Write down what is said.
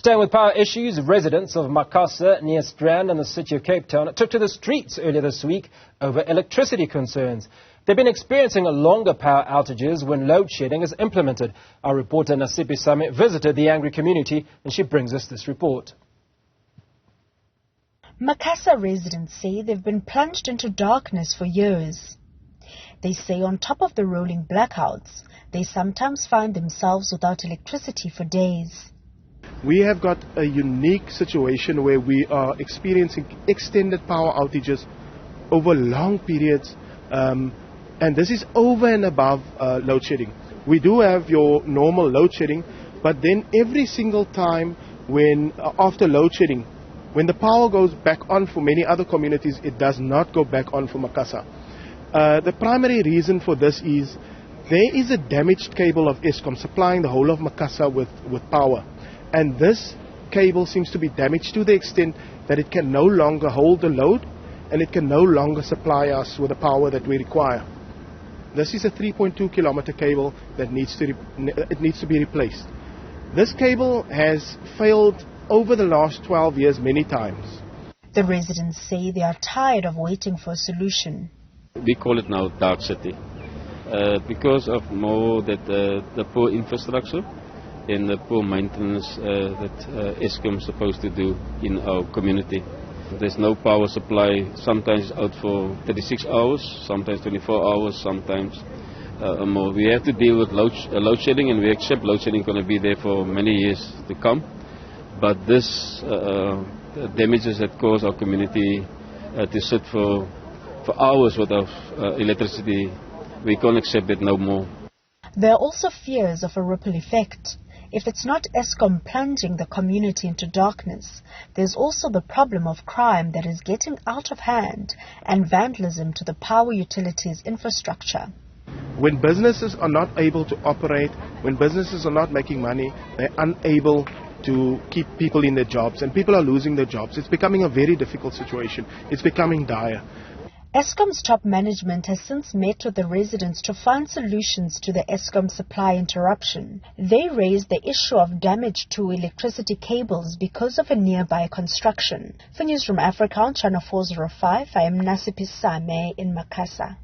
Staying with power issues, residents of Macassar near Strand in the city of Cape Town took to the streets earlier this week over electricity concerns. They've been experiencing longer power outages when load shedding is implemented. Our reporter Nasiphi Same visited the angry community and she brings us this report. Macassar residents say they've been plunged into darkness for years. They say on top of the rolling blackouts, they sometimes find themselves without electricity for days. We have got a unique situation where we are experiencing extended power outages over long periods, and this is over and above load shedding. We do have your normal load shedding, but then every single time when after load shedding, when the power goes back on for many other communities, it does not go back on for Macassar. The primary reason for this is there is a damaged cable of Eskom supplying the whole of Macassar with power. And this cable seems to be damaged to the extent that it can no longer hold the load and it can no longer supply us with the power that we require. This is a 3.2 kilometer cable that needs to be replaced. This cable has failed over the last 12 years many times. The residents say they are tired of waiting for a solution. We call it now dark city because of more that the poor infrastructure and the poor maintenance that Eskom is supposed to do in our community. There's no power supply, sometimes out for 36 hours, sometimes 24 hours, sometimes more. We have to deal with load shedding, and we accept load shedding going to be there for many years to come. But this damages that cause our community to sit for hours without electricity, we can't accept it no more. There are also fears of a ripple effect. If it's not Eskom plunging the community into darkness, there's also the problem of crime that is getting out of hand and vandalism to the power utilities infrastructure. When businesses are not able to operate, when businesses are not making money, they're unable to keep people in their jobs, and people are losing their jobs. It's becoming a very difficult situation. It's becoming dire. Eskom's top management has since met with the residents to find solutions to the Eskom supply interruption. They raised the issue of damage to electricity cables because of a nearby construction. For Newzroom Afrika on Channel 405, I am Nasiphi Same in Macassar.